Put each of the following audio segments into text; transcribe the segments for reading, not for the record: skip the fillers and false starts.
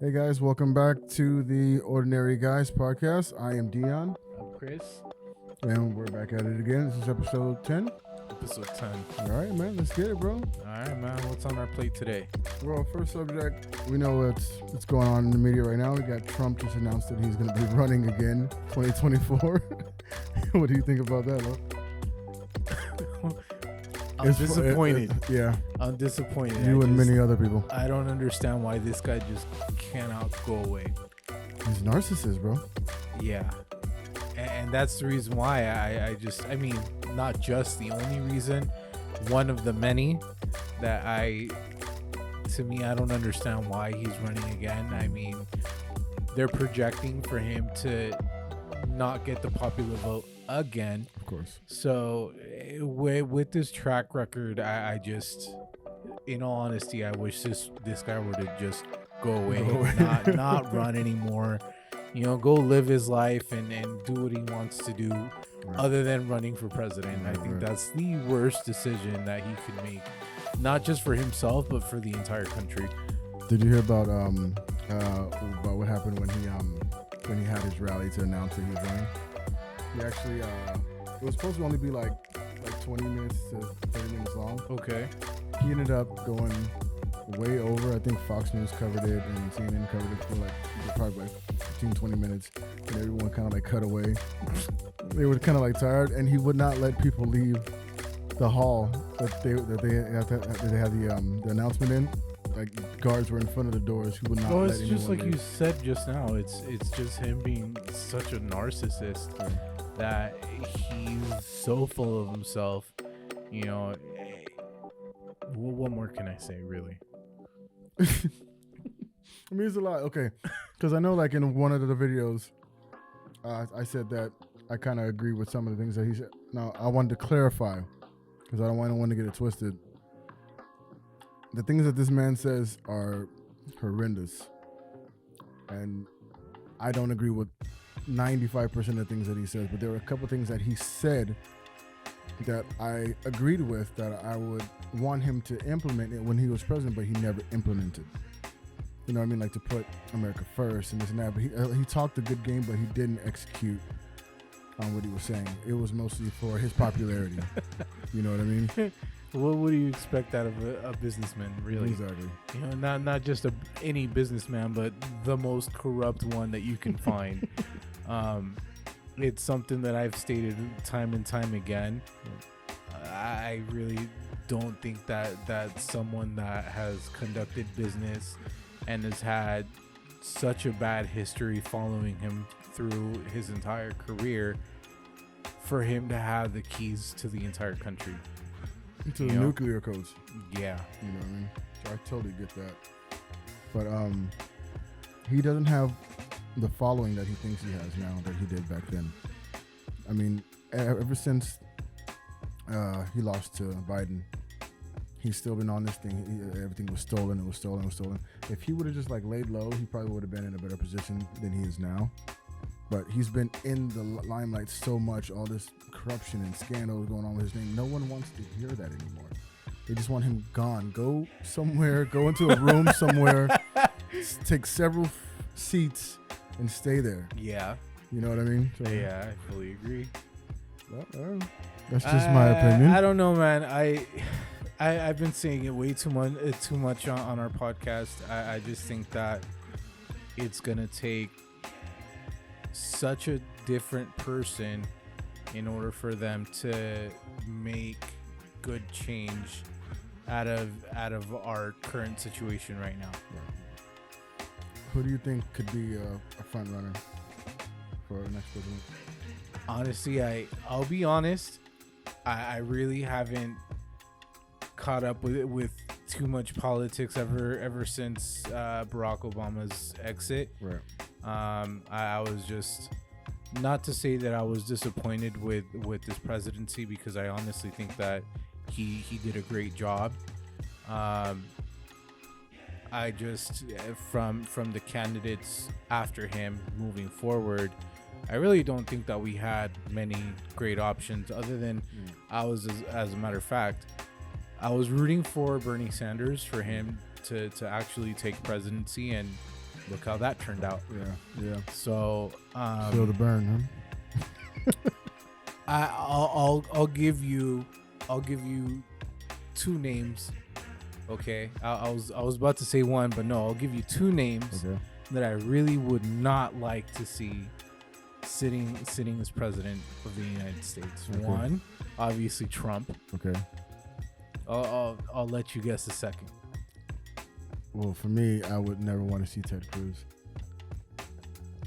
Hey guys, welcome back to the Ordinary Guys podcast. I am Dion, I'm Chris. and we're back at it again. This is episode 10. Episode 10. All right, man, let's get it, bro. All right, man. What's on our plate today? Well, first subject, we know what's going on in the media right now. We got Trump just announced that he's going to be running again 2024. What do you think about that, bro? I'm disappointed. Yeah, I'm disappointed. you and many other people. I don't understand why this guy just cannot go away. He's a narcissist, bro. Yeah. And that's the reason why I mean, not just the only reason, one of the many that I don't understand why he's running again. I mean, they're projecting for him to not get the popular vote again. Of course. So with this track record, I just, in all honesty, I wish this guy were to just go away, not run anymore. You know, go live his life and do what he wants to do, other than running for president. I think that's the worst decision that he could make, not just for himself but for the entire country. Did you hear about what happened when he had his rally to announce that he was running? He actually it was supposed to only be like 20 minutes to 30 minutes long. Okay. He ended up going way over. I think Fox News covered it and CNN covered it for probably 15-20 minutes, and everyone kind of like cut away. They were kind of like tired, and he would not let people leave the hall that they had the announcement in. Like, guards were in front of the doors. He would not let it's anyone just like leave. you said just now. It's just him being such a narcissist that he's so full of himself. You know, what more can I say, really? I mean, it's a lot. Okay, because I know, like, in one of the videos, I said that I kind of agree with some of the things that he said. Now, I wanted to clarify, because I don't want anyone to get it twisted. The things that this man says are horrendous, and I don't agree with 95% of the things that he says, but there were a couple things that he said that I agreed with, that I would want him to implement it when he was president, but he never implemented. You know what I mean? Like, to put America first and this and that. But he talked a good game, but he didn't execute on what he was saying. It was mostly for his popularity. You know what I mean? What do you expect out of a businessman, really? Exactly. You know, not just any businessman, but the most corrupt one that you can find. It's something that I've stated time and time again. I really don't think that someone that has conducted business and has had such a bad history following him through his entire career, for him to have the keys to the entire country. To the nuclear codes. Yeah. You know what I mean? So I totally get that. But he doesn't have the following that he thinks he has now that he did back then. I mean, ever since he lost to Biden, he's still been on this thing. Everything was stolen. It was stolen. It was stolen. If he would have just like laid low, he probably would have been in a better position than he is now. But he's been in the limelight so much, all this corruption and scandals going on with his name. No one wants to hear that anymore. They just want him gone. Go somewhere, go into a room somewhere, take several seats and stay there. Yeah. You know what I mean? So, yeah, I fully agree. Well, that's just my opinion. I don't know, man. I've been saying it way too much on our podcast. I just think that it's gonna take such a different person in order for them to make good change out of our current situation right now. Right. Who do you think could be a front runner for the next president? Honestly, I'll be honest, I really haven't caught up with too much politics ever since Barack Obama's exit. Right. I was just, not to say that I was disappointed with this presidency, because I honestly think that he did a great job. I just, from the candidates after him moving forward, I really don't think that we had many great options other than as a matter of fact, I was rooting for Bernie Sanders, for him to actually take presidency and Look how that turned out. Yeah. So Feel the burn, huh? I'll give you 2 names. Okay, I was about to say one, but no, I'll give you 2 names that I really would not like to see sitting as president of the United States. Okay. One, obviously Trump. Okay. I'll let you guess the second. Well, for me, I would never want to see Ted Cruz.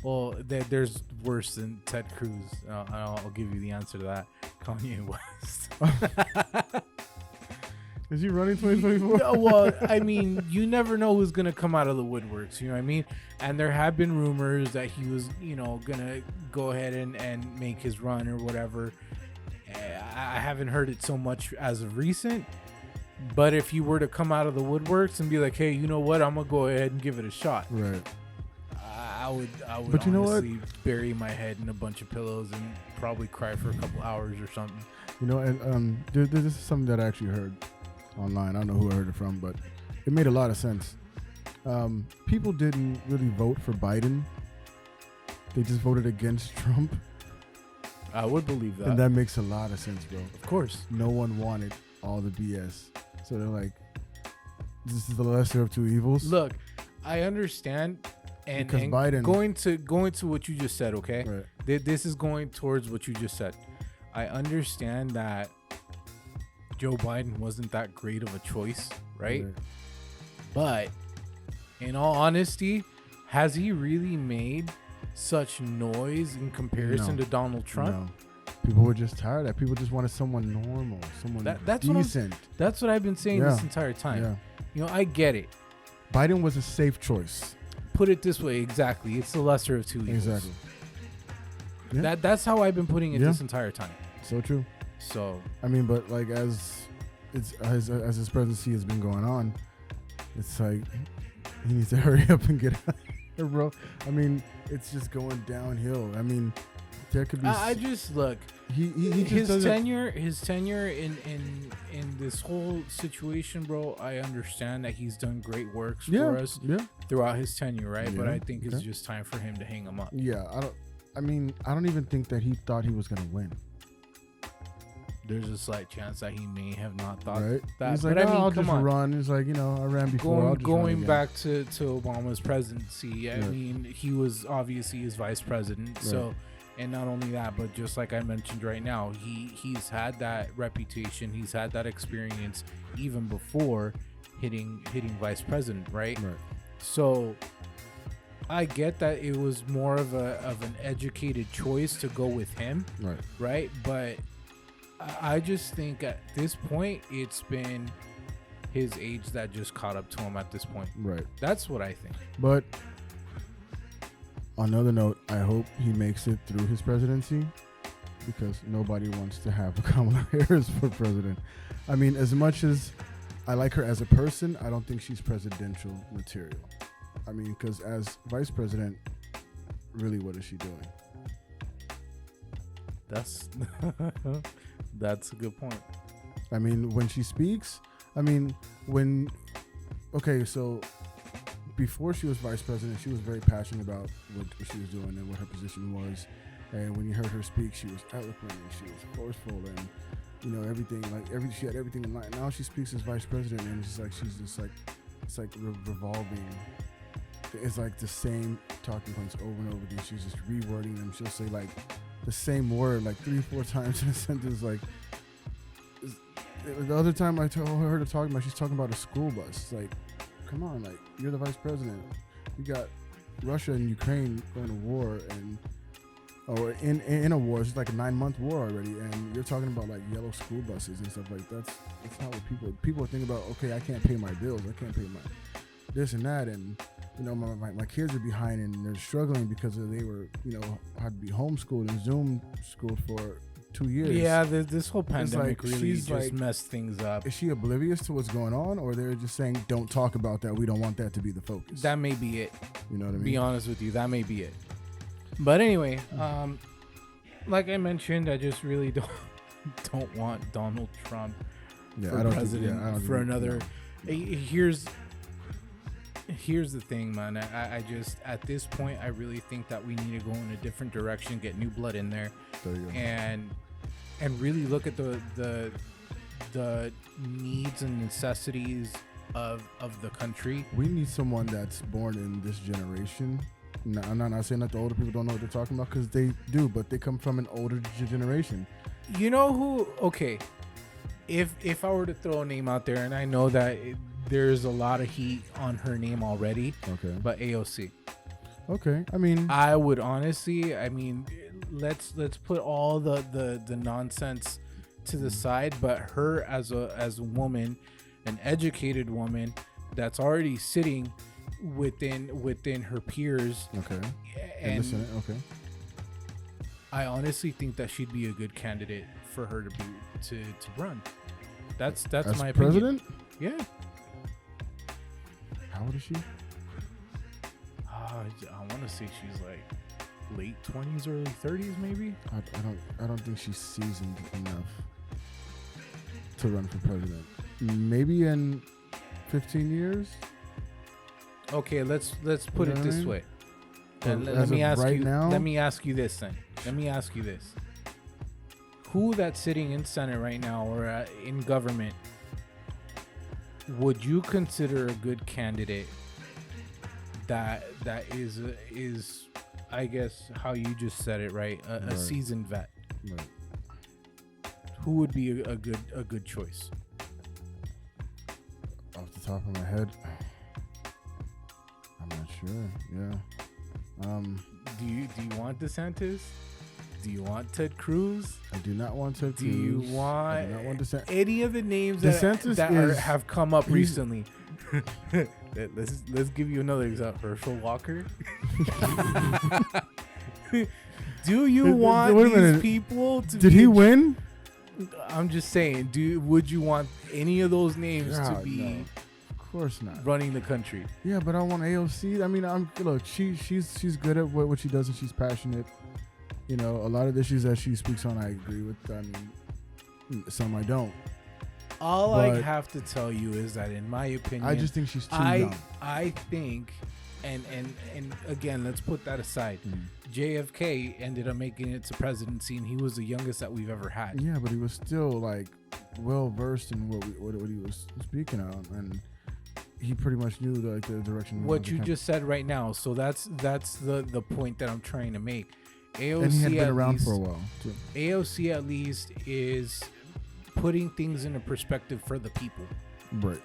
Well, there's worse than Ted Cruz. I'll give you the answer to that. Kanye West. Is he running 2024? No, well, I mean, you never know who's going to come out of the woodworks. You know what I mean? And there have been rumors that he was, going to go ahead and make his run or whatever. I haven't heard it so much as of recent. But if you were to come out of the woodworks and be like, hey, you know what? I'm going to go ahead and give it a shot. Right. I would but you honestly bury my head in a bunch of pillows and probably cry for a couple hours or something. And this is something that I actually heard online. I don't know who I heard it from, but it made a lot of sense. People didn't really vote for Biden. They just voted against Trump. I would believe that. And that makes a lot of sense, bro. Of course. No one wanted all the BS. So they're like, this is the lesser of two evils. Look, I understand. And Biden, going to what you just said, okay? Right. This is going towards what you just said. I understand that Joe Biden wasn't that great of a choice, right? But in all honesty, has he really made such noise in comparison to Donald Trump? No. People were just tired of that. People just wanted someone normal, someone decent. That's what I've been saying this entire time. Yeah. I get it. Biden was a safe choice. Put it this way, exactly. It's the lesser of two evils. Exactly. Yeah. That's how I've been putting it this entire time. So true. So I mean, but like as his presidency has been going on, it's like he needs to hurry up and get out of here, bro. I mean, it's just going downhill. I mean, there could be. I just look. He his tenure in this whole situation, bro. I understand that he's done great works for us throughout his tenure, right? Yeah, but I think it's just time for him to hang him up. Yeah, I don't even think that he thought he was gonna win. There's a slight chance that he may have not thought that. He's like, I'll just run. He's like, I ran before. Going back to Obama's presidency, I mean, he was obviously his vice president, so. And not only that, but just like I mentioned right now, he's had that reputation, he's had that experience even before hitting vice president, right? So I get that it was more of an educated choice to go with him, right? But I just think at this point it's been his age that just caught up to him at this point. Right. That's what I think. But on another note, I hope he makes it through his presidency because nobody wants to have Kamala Harris for president. I mean, as much as I like her as a person, I don't think she's presidential material. I mean, because as vice president, really, what is she doing? That's a good point. I mean, when she speaks, so before she was vice president, she was very passionate about what she was doing and what her position was. And when you heard her speak, she was eloquent and she was forceful and everything. She had everything in line. Now she speaks as vice president, and it's like revolving. It's like the same talking points over and over again. She's just rewording them. She'll say like the same word like 3-4 times in a sentence. Like the other time I heard her talking about, she's talking about a school bus. Like, come on, like you're the vice president. You got Russia and Ukraine going to war or in a war. It's like a 9-month war already, and you're talking about like yellow school buses and stuff like that. That's not what people think about. Okay, I can't pay my bills. I can't pay my this and that, and my kids are behind and they're struggling because they were had to be homeschooled and Zoom schooled for 2 years. Yeah, this whole pandemic really just messed things up. Is she oblivious to what's going on, or they're just saying, don't talk about that, we don't want that to be the focus? That may be it. You know what I mean? Be honest with you, that may be it. But anyway, like I mentioned, I just really don't want Donald Trump for president for another. Here's the thing, man. I just at this point I really think that we need to go in a different direction, get new blood in there, There you go. and really look at the needs and necessities of the country. We need someone that's born in this generation. No, I'm not saying that the older people don't know what they're talking about, because they do, but they come from an older generation. You know who? Okay, if I were to throw a name out there, and I know that there's a lot of heat on her name already, Okay. but AOC. Okay. I mean, I would honestly, I mean, let's put all the nonsense to the side, but her as a woman, an educated woman that's already sitting within her peers, okay. In the and Senate, okay. I honestly think that she'd be a good candidate for her to run. That's As my president? opinion. Yeah. How old is she? I want to say she's like late 20s, early 30s, maybe. I don't think she's seasoned enough to run for president. Maybe in 15 years. Okay, let's put You know it what I this mean? way. As of right now? Let me ask you this then. Let me ask you this. Who that's sitting in Senate right now or in government would you consider a good candidate that is I guess how you just said it, right? A Right. seasoned vet. Right. Who would be a good choice? Off the top of my head, I'm not sure. Yeah. Do you want DeSantis? Do you want Ted Cruz? I do not want Ted Do Cruz. you I want do not want DeSantis. any of the names DeSantis have come up he's- recently? let's give you another example. Herschel Walker. Do you want Wait a these minute. people to? Did be he win? I'm just saying. Would you want any of those names to God, be no. Of course not. running the country? Yeah, but I want AOC. I mean, look. She's good at what she does, and she's passionate. You know, a lot of the issues that she speaks on, I agree with. I mean, some I don't. All I But- have to tell you is that, in my opinion, I just think she's too young. I think, and again, let's put that aside. JFK ended up making it to presidency, and he was the youngest that we've ever had. Yeah, but he was still like well versed in what he was speaking on, and he pretty much knew the direction. we What wanted you to just said right now, so that's the point that I'm trying to make. AOC and he had been at around least, for a while too. AOC at least is putting things into perspective for the people, Right.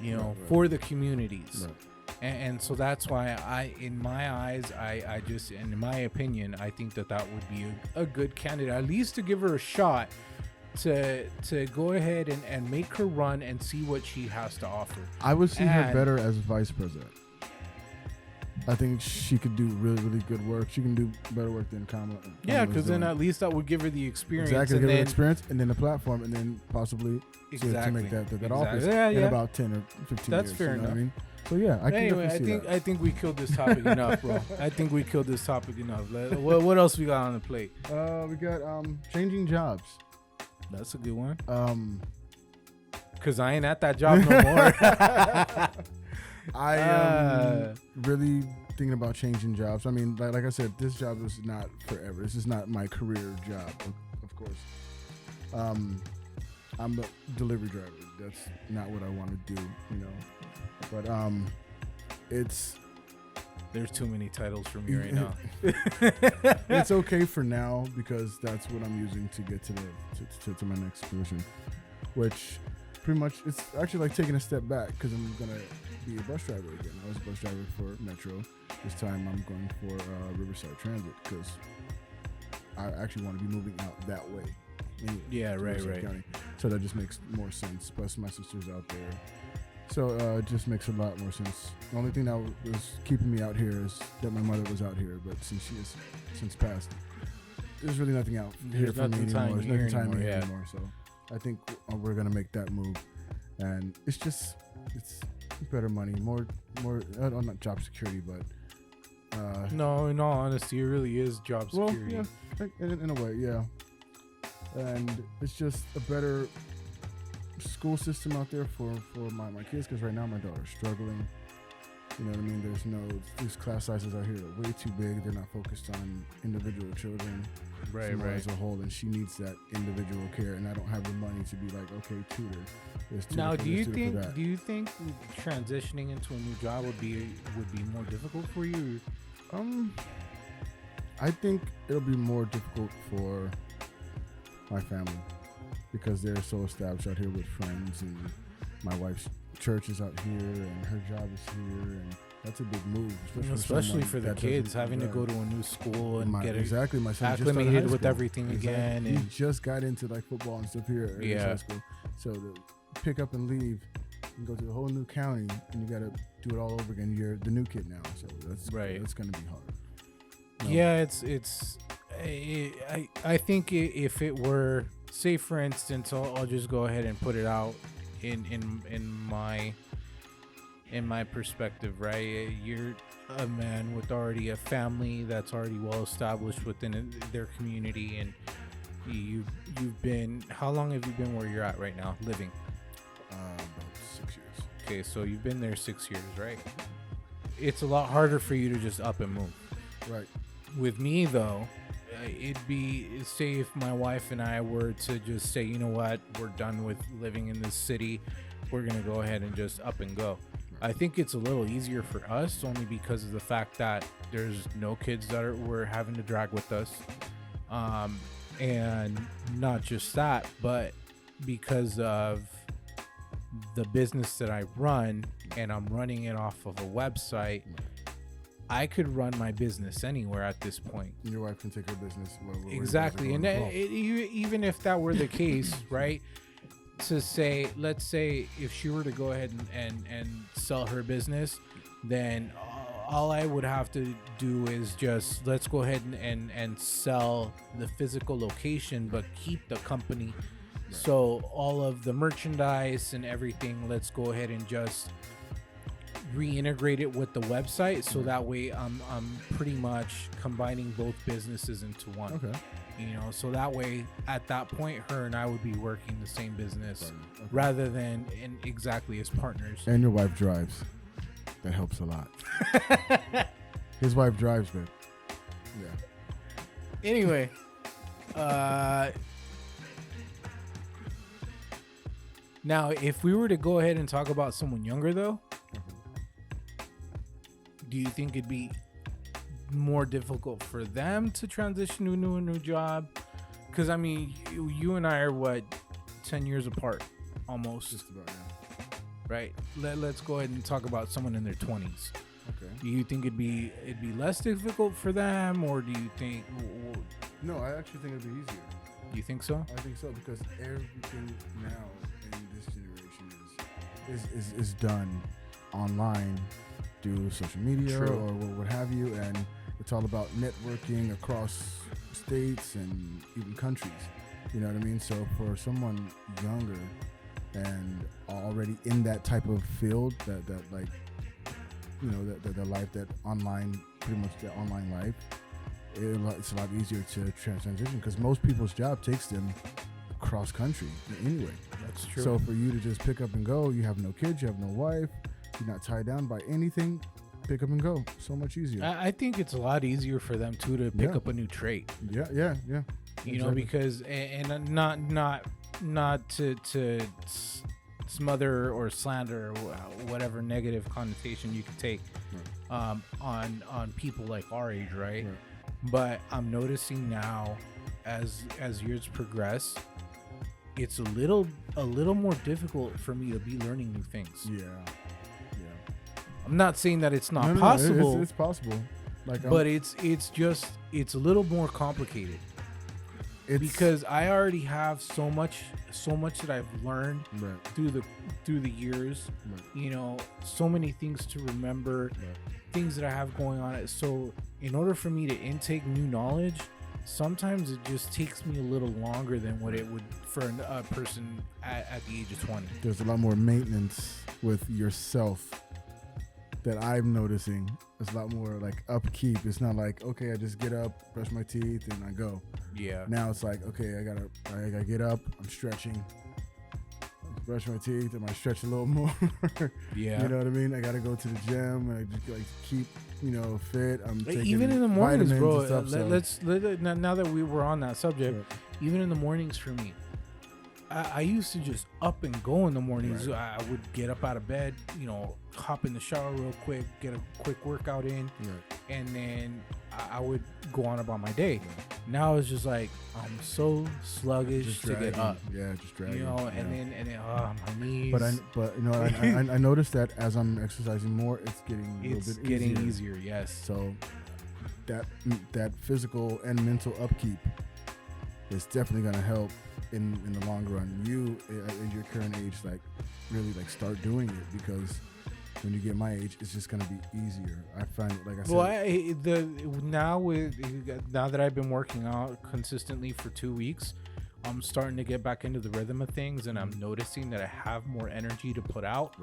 you know, Right. for the communities. Right. And so that's why in my eyes, I just, and in my opinion, I think that would be a good candidate, at least to give her a shot to go ahead and make her run and see what she has to offer. I would see her And- better as vice president. I think she could do really, really good work. She can do better work than Kamala. Yeah, Kamala's because then doing. at least that would give her the experience. Exactly, and give her then, experience, and then the platform, and then possibly to make that office in about 10 or 15 That's years. fair you know what I enough. mean? So yeah, I can Anyway, definitely see that. I think we killed this topic enough, bro. I think we killed this topic enough. What else we got on the plate? We got changing jobs. That's a good one. Cause I ain't at that job no more. I am really thinking about changing jobs. I mean, like I said, this job is not forever. This is not my career job, of course. I'm a delivery driver. That's not what I want to do, you know. But it's There's too many titles for me right now. it's okay for now because that's what I'm using to get to my next position, which pretty much it's actually like taking a step back because I'm gonna be a bus driver again. I was a bus driver for Metro. This time I'm going for Riverside Transit because I actually want to be moving out that way. Yeah, to right. Riverside County. So that just makes more sense. Plus my sister's out there. So it just makes a lot more sense. The only thing that was keeping me out here is that my mother was out here, but since she has since passed, there's really nothing out here for me anymore. There's nothing tying me here anymore. So I think we're gonna make that move, and it's better money, more not job security, but No, in all honesty, it really is job security. Well, yeah, in a way, yeah. And it's just a better school system out there for my kids because right now my daughter's struggling. You know what I mean? These class sizes out here are way too big. They're not focused on individual children. Someone as a whole, and she needs that individual care, and I don't have the money to be like, okay, tutor. Now, do you think transitioning into a new job would be more difficult for you? I think it'll be more difficult for my family because they're so established out here with friends, and my wife's church is out here, and her job is here, and that's a big move, especially for the kids having to go to a new school and get my son acclimated with everything again. And he just got into like football and stuff here at high school, so to pick up and leave and go to a whole new county, and you got to do it all over again. You're the new kid now, so that's right. It's going to be hard. No. Yeah, I think if it were, say for instance, I'll just go ahead and put it out in my perspective, right? You're a man with already a family that's already well established within their community, and you've been, how long have you been where you're at right now living? About 6 years. Okay, so you've been there 6 years, right? It's a lot harder for you to just up and move. Right. With me though, it'd be, say if my wife and I were to just say, you know what, we're done with living in this city, we're gonna go ahead and just up and go. I think it's a little easier for us only because of the fact that there's no kids that we're having to drag with us, and not just that, but because of the business that I run, and I'm running it off of a website. I could run my business anywhere at this point. Your wife can take her business. Exactly. And even if that were the case, right? To say, let's say if she were to go ahead and sell her business, then all I would have to do is just, let's go ahead and sell the physical location, but keep the company. Right. So all of the merchandise and everything, let's go ahead and just reintegrate it with the website, so that way I'm pretty much combining both businesses into one. Okay. You know, so that way at that point her and I would be working the same business, rather than exactly as partners. And your wife drives. That helps a lot. His wife drives, man. Yeah. Anyway, now if we were to go ahead and talk about someone younger though, do you think it'd be more difficult for them to transition to a new job? Because I mean, you and I are what, 10 years apart, almost. Just about, yeah. Right. Let's go ahead and talk about someone in their 20s. Okay. Do you think it'd be less difficult for them, or do you think? No, I actually think it'd be easier. You think so? I think so, because everything now in this generation is done online, through social media or what have you, and it's all about networking across states and even countries. You know what I mean? So for someone younger and already in that type of field, that like, you know, the life, that online, pretty much the online life, it's a lot easier to transition, because most people's job takes them cross country anyway. That's true. So for you to just pick up and go, you have no kids, you have no wife, you're not tied down by anything, pick up and go. So much easier. I think it's a lot easier for them too to pick up a new trade. Yeah. You know, because and not to smother or slander or whatever negative connotation you could take on people like our age, right? But I'm noticing now, as years progress, it's a little more difficult for me to be learning new things. Yeah. I'm not saying that it's not possible. It's possible. But it's a little more complicated. Because I already have so much that I've learned through the years. Right. You know, so many things to remember, things that I have going on. So in order for me to intake new knowledge, sometimes it just takes me a little longer than what it would for a person at the age of 20. There's a lot more maintenance with yourself that I'm noticing. It's a lot more like upkeep. It's not like, okay, I just get up, brush my teeth, and I go. Yeah. Now it's like, okay, I gotta get up. I'm stretching, brush my teeth. I might stretch a little more. Yeah. You know what I mean? I got to go to the gym and I just like keep, fit. I'm taking even in the mornings, bro. And stuff, Now that we were on that subject, even in the mornings for me, I used to just up and go in the mornings. Right. I would get up out of bed, hop in the shower real quick, get a quick workout in, and then I would go on about my day. Now it's just like I'm so sluggish to get up. Yeah, just dragging. And then my knees. But I noticed that as I'm exercising more, it's getting easier. Yes. So that physical and mental upkeep is definitely gonna help in the long run. You at your current age, like really like start doing it, because when you get my age, it's just gonna be easier. I find it, like I said. Now that I've been working out consistently for 2 weeks, I'm starting to get back into the rhythm of things, and I'm noticing that I have more energy to put out.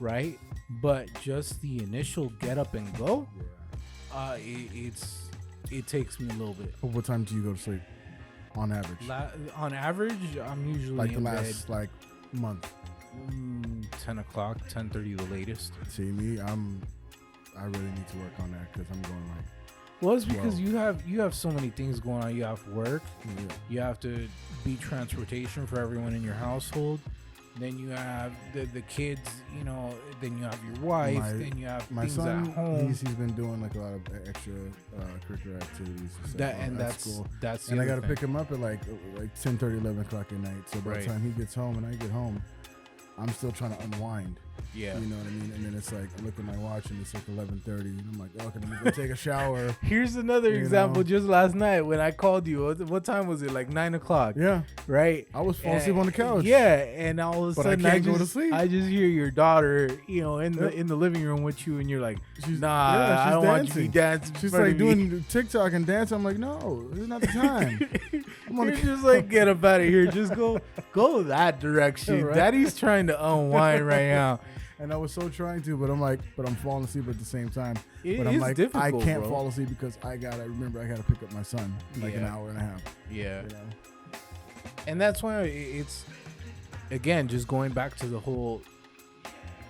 Right. But just the initial get up and go, it takes me a little bit. What time do you go to sleep? On average? On average, I'm usually like in the last bed, month. 10 o'clock, 10:30 the latest. See me, I really need to work on that, because I'm going like. Well, it's because you have so many things going on. You have work. Yeah. You have to be transportation for everyone in your household. Then you have the kids, then you have your wife, then you have my things son, at home. He's been doing like a lot of extra curricular activities That's school. That's and I got to pick him up at like 10:30, 11 o'clock at night. So by the time he gets home and I get home, I'm still trying to unwind. Yeah. You know what I mean? And then it's like, I look at my watch and it's like 11:30. And I'm like, okay, let me go take a shower. Here's another example. Just last night when I called you, what time was it? Like 9 o'clock. Yeah. Right? I was falling asleep on the couch. Yeah. And all of a sudden, I can't go to sleep. I just hear your daughter, in the living room with you, and you're like, I don't want you to be dancing. She's like doing TikTok and dancing. I'm like, no, this is not the time. You're just like, get up out of here. Just go that direction. Right. Daddy's trying to unwind right now. And I was so trying to, but I'm falling asleep at the same time. But I'm like, I can't bro. fall asleep because I gotta pick up my son in like an hour and a half. Yeah. And that's why it's, again, just going back to the whole,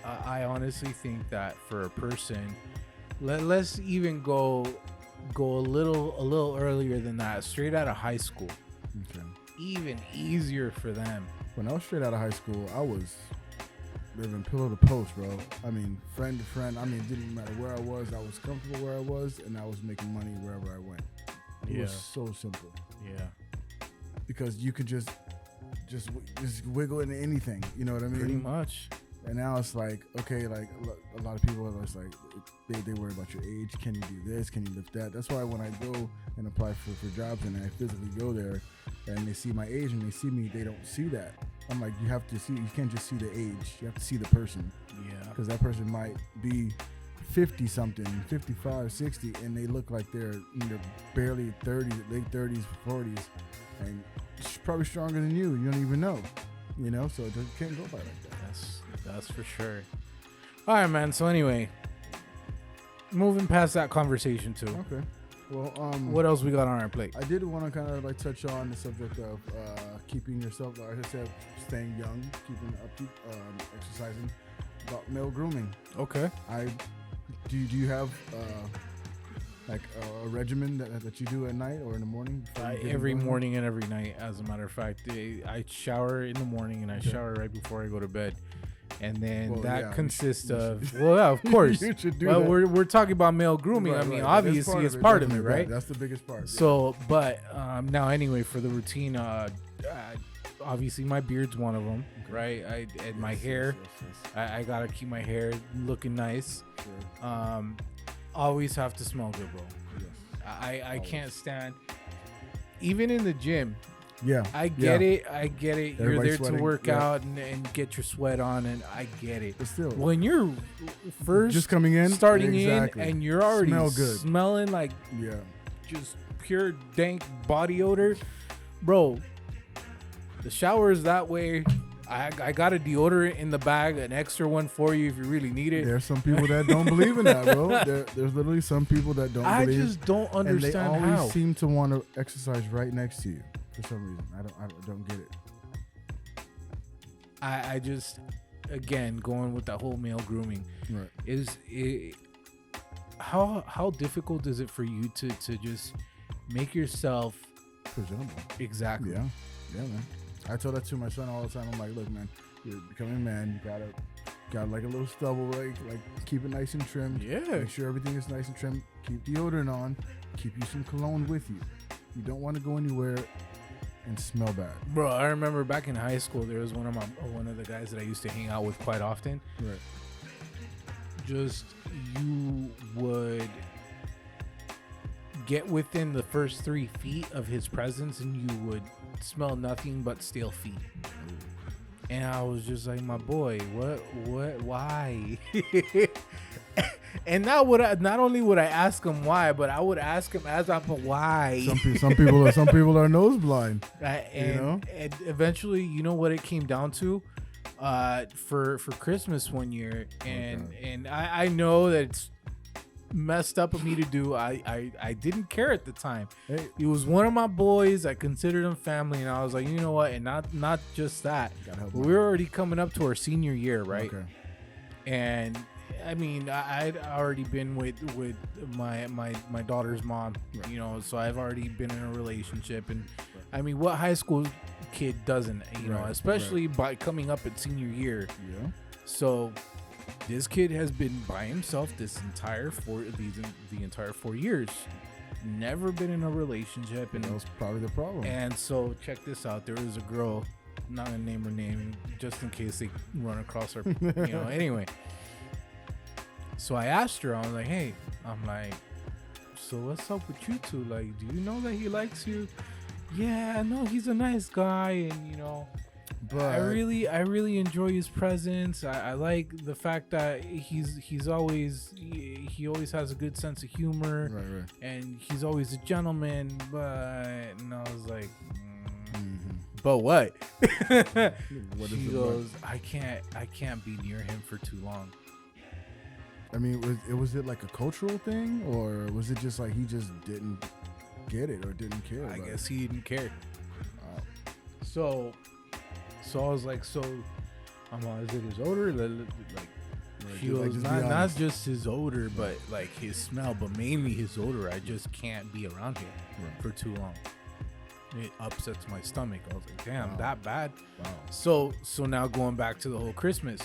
I honestly think that for a person, let's even go a little earlier than that, straight out of high school. Okay. Even easier for them. When I was straight out of high school, I was living pillow to post, bro. I mean, friend to friend. I mean, it didn't matter where I was comfortable where I was, and I was making money wherever I went. It was so simple. Yeah. Because you could just wiggle into anything. You know what I mean? Pretty much. And now it's like, okay, like a lot of people are just like, they worry about your age. Can you do this? Can you lift that? That's why when I go and apply for jobs and I physically go there and they see my age and they see me, they don't see that. I'm like, you can't just see the age. You have to see the person. Yeah. Because that person might be 50 something, 55, 60, and they look like they're barely 30, late 30s, 40s, and probably stronger than you. You don't even know. So it can't go by like that. That's for sure. All right, man. So anyway, moving past that conversation too. Okay. Well, what else we got on our plate? I did want to kind of like touch on the subject of keeping yourself, like I said, staying young, keeping upkeep, exercising, about male grooming. Okay. Do you have like a regimen that you do at night or in the morning? Every morning and every night, as a matter of fact. I shower in the morning and I shower right before I go to bed. And then consists of, of course. You should do that. We're talking about male grooming. Right, I mean, right. obviously it's part of it, right? That's the biggest part. So, but now anyway, for the routine, obviously my beard's one of them, right? And my hair, I gotta keep my hair looking nice. Sure. Always have to smell good, bro. Yes. I can't stand, even in the gym. Yeah, I get it. Everybody's You're there sweating. to work out and get your sweat on, and I get it. But still, when you're first just coming in, starting in, and you're already smelling like just pure dank body odor, bro. The shower is that way. I got a deodorant in the bag, an extra one for you if you really need it. There's some people that don't believe in that, bro. There's literally some people that don't believe. I just don't understand and they always how. seem to want to exercise right next to you for some reason. I don't get it. I just, again, going with that whole male grooming, Right. How difficult is it for you to just make yourself Presentable. exactly? Yeah, man. I tell that to my son all the time. I'm like, look, man, you're becoming a man. You got like a little stubble, like keep it nice and trimmed. Yeah. Make sure everything is nice and trimmed. Keep deodorant on. Keep you some cologne with you. You don't want to go anywhere and smell bad. Bro, I remember back in high school, there was one of the guys that I used to hang out with quite often. Right. Just, you would get within the first 3 feet of his presence and you would smell nothing but stale feet. And I was just like, my boy, what, why? And not only would I ask him why, but I would ask him as I'm why. Some people are nose blind. And eventually, you know what it came down to? For Christmas one year, and I know that it's messed up of me to do. I didn't care at the time. Hey. He was one of my boys. I considered him family, and I was like, you know what? And not just that. But we were already coming up to our senior year, right? Okay. And I mean, I'd already been with my daughter's mom, right. you know, so I've already been in a relationship, and I mean, what high school kid doesn't, you know, especially by coming up at senior year. Yeah. So this kid has been by himself this entire the entire 4 years, never been in a relationship, and that was probably the problem. And so check this out. There was a girl, not gonna name her name, just in case they run across her, you know. Anyway, so I asked her. I was like, "Hey, I'm like, so what's up with you two? Like, do you know that he likes you?" Yeah, no, he's a nice guy, and you know, but I really enjoy his presence. I like the fact that he always has a good sense of humor, right. and he's always a gentleman. And I was like, but what? What she goes, I can't be near him for too long. I mean, was it like a cultural thing, or was it just like he just didn't get it or didn't care? I guess he didn't care. So I was like, is it his odor? Like, she goes, not just his odor, but like his smell, but mainly his odor. I just can't be around him for too long. It upsets my stomach. I was like, damn, that bad? Wow. So now going back to the whole Christmas.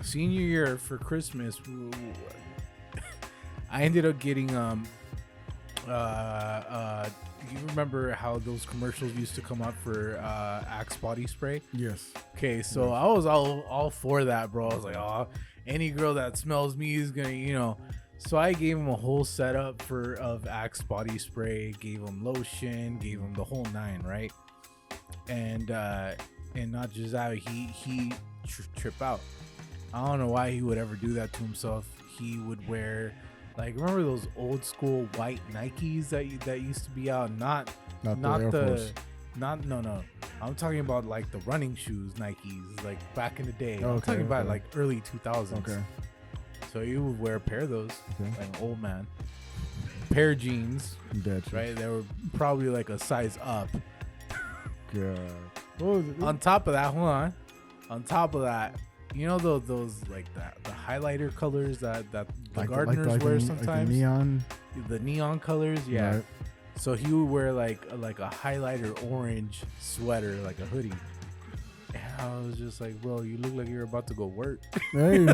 Senior year for Christmas, I ended up getting you remember how those commercials used to come up for Axe body spray? Yes. Okay, so I was all for that, bro. I was like, oh, any girl that smells me is gonna, you know. So I gave him a whole setup of Axe body spray, gave him lotion, gave him the whole 9, right? And not just that, he trip out. I don't know why he would ever do that to himself. He would wear, like, remember those old school white Nikes that used to be out? Not the I'm talking about like the running shoes Nikes, like back in the day. I'm talking about like early 2000s. Okay. So he would wear a pair of those, like an old man. Pair of jeans, right? They were probably like a size up. God. What was it? On top of that, hold on. On top of that, you know those like the highlighter colors that the like gardeners wear sometimes. Like the neon colors, yeah. Right. So he would wear like a highlighter orange sweater, like a hoodie. And I was just like, bro, you look like you're about to go work. Hey,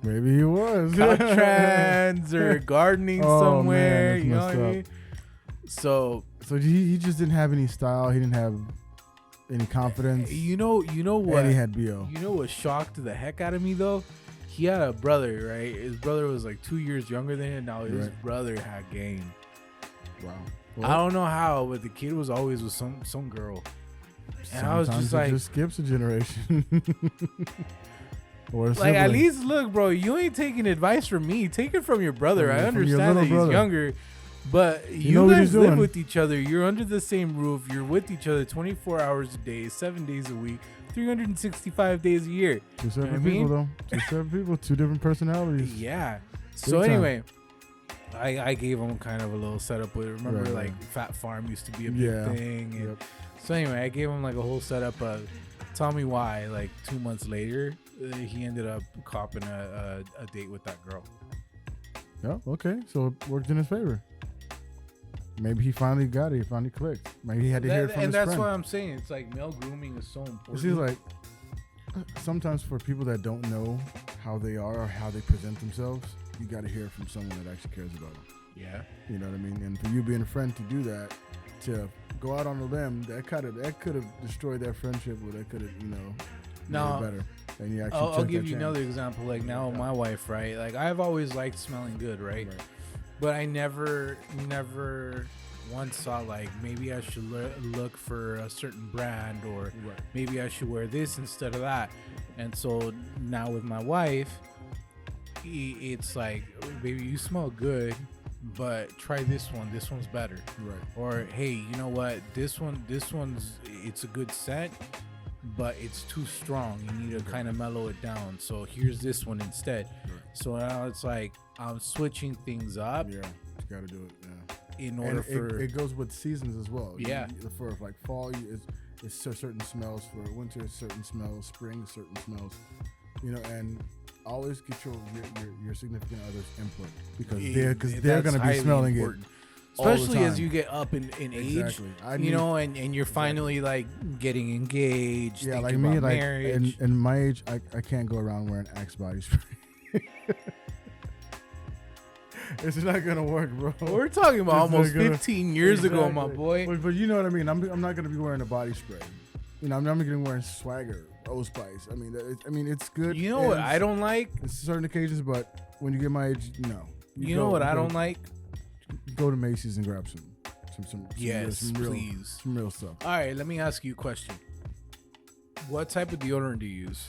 maybe he was. Caltrans or gardening somewhere. Man, you know what I mean? So he just didn't have any style. He didn't have any confidence. You know what? And he had BO. You know what shocked the heck out of me though? He had a brother, right? His brother was like 2 years younger than him. Now his brother had game. Wow. Well, I don't know how, but the kid was always with some girl. And I was just like, just skips a generation. Or like, at least look, bro, you ain't taking advice from me. Take it from your brother. I understand that he's younger, but you guys live with each other. You're under the same roof. You're with each other 24 hours a day, 7 days a week, 365 days a year. Two separate people, though. Two separate people, two different personalities. Yeah. So anyway, I gave him kind of a little setup with it. Remember, like Fat Farm used to be a big thing. And so anyway, I gave him like a whole setup of Tell me why. Like 2 months later, he ended up copping a date with that girl. Yeah, okay. So it worked in his favor. Maybe he finally got it. He finally clicked. Maybe he had to hear it from his friend. And that's what I'm saying. It's like male grooming is so important. It seems like sometimes for people that don't know how they are or how they present themselves, you got to hear from someone that actually cares about them. Yeah. You know what I mean? And for you being a friend to do that, to go out on a limb, that could have destroyed that friendship, or that could have, made it better. And you actually I'll give you another example. Like now, my wife, right? Like I've always liked smelling good, right? But I never once saw like maybe I should look for a certain brand, or maybe I should wear this instead of that. And so now with my wife, it's like, baby, you smell good, but try this one. This one's better. Right. Or hey, you know what? This one's it's a good scent, but it's too strong. You need to kind of mellow it down. So here's this one instead. Right. So now it's like I'm switching things up. Yeah, you got to do it. Yeah. In order for it goes with seasons as well. Yeah. For like fall, it's certain smells. For winter, certain smells. Spring, certain smells. And always get your significant other's input, because they're going to be smelling important. Especially as you get up in age, exactly. And you're finally like getting engaged. Yeah, like me, like in my age, I can't go around wearing Axe body spray. It's not gonna work, bro. We're talking about almost 15 years ago, my boy. But you know what I mean. I'm not gonna be wearing a body spray. I'm not gonna be wearing Swagger, Old Spice. I mean, it's good. You know what I don't like? In certain occasions, but when you get my age, no. You know what I don't like? Go to Macy's and grab some real stuff. All right, let me ask you a question. What type of deodorant do you use?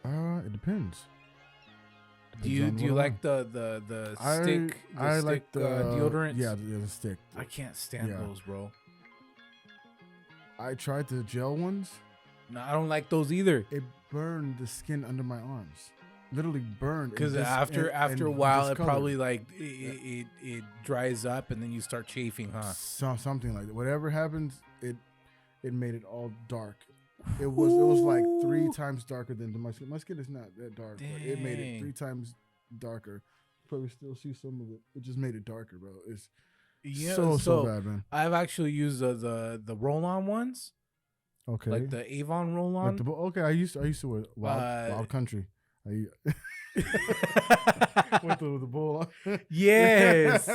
It depends. Do you like the stick? I like the deodorant. Yeah, the stick. I can't stand those, bro. I tried the gel ones. No, I don't like those either. It burned the skin under my arms. Literally burned. Because after a while, it probably like it dries up, and then you start chafing, huh? Something like that. Whatever happens, it made it all dark. It was like 3 times darker than my skin. My skin is not that dark, but it made it 3 times darker. Probably still see some of it. It just made it darker, bro. It's so bad, man. I've actually used the roll-on ones. Okay. Like the Avon roll-on. Okay, I used to wear Wild Country. With the bull. Yes.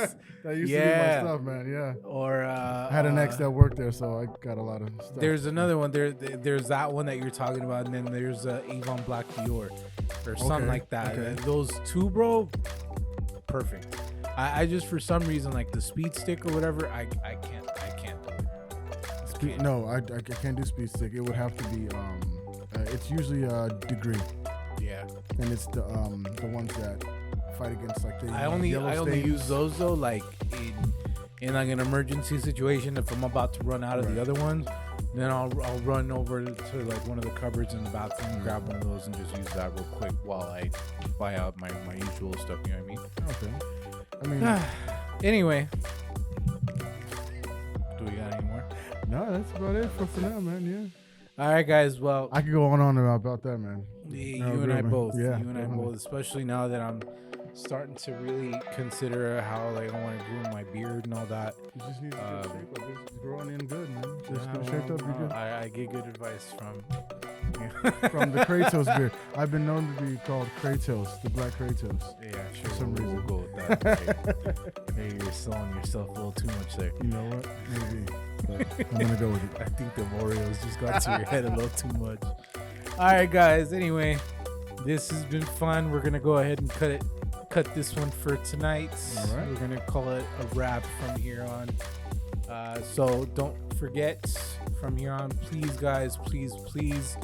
That used to be my stuff, man. Yeah. Or I had an ex that worked there, so I got a lot of stuff. There's another one. There's that one that you're talking about, and then there's Avon Black Dior or something like that. Okay. Those two, bro, perfect. I just, for some reason, like the Speed Stick or whatever, I can't do it. No, I can't do Speed Stick. It would have to be it's usually a Degree. Yeah. And it's the ones that fight against like the I only use those though, like in like an emergency situation. If I'm about to run out of the other ones, then I'll run over to like one of the cupboards in the bathroom and grab one of those and just use that real quick while I buy out my usual stuff. You know what I mean? Okay. I mean, anyway, do we got any more? No, that's about it for now, man. Yeah. All right, guys. Well, I could go on and on about that, man. You and I both. Yeah, you and I both. Especially now that I'm starting to really consider how like I want to groom my beard and all that. You just need to get shape up. It's growing in good, man. Just get shaped up, be good. I get good advice from the Kratos beard. I've been known to be called Kratos, the Black Kratos. Yeah, sure. For some reason. We'll go with that. Hey, you're selling yourself a little too much there. You know what? Maybe. But I'm gonna go with it. I think the Oreos just got to your head a little too much. All right, guys. Anyway, this has been fun. We're gonna go ahead and cut this one for tonight. All right. We're gonna call it a wrap from here on. So don't forget, from here on, please, guys, please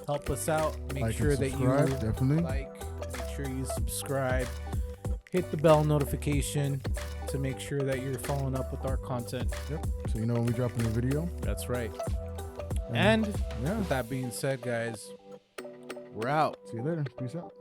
help us out. Make sure that you definitely make sure you subscribe, hit the bell notification to make sure that you're following up with our content. Yep. So you know when we drop a new video. That's right. And with that being said, guys, we're out. See you later. Peace out.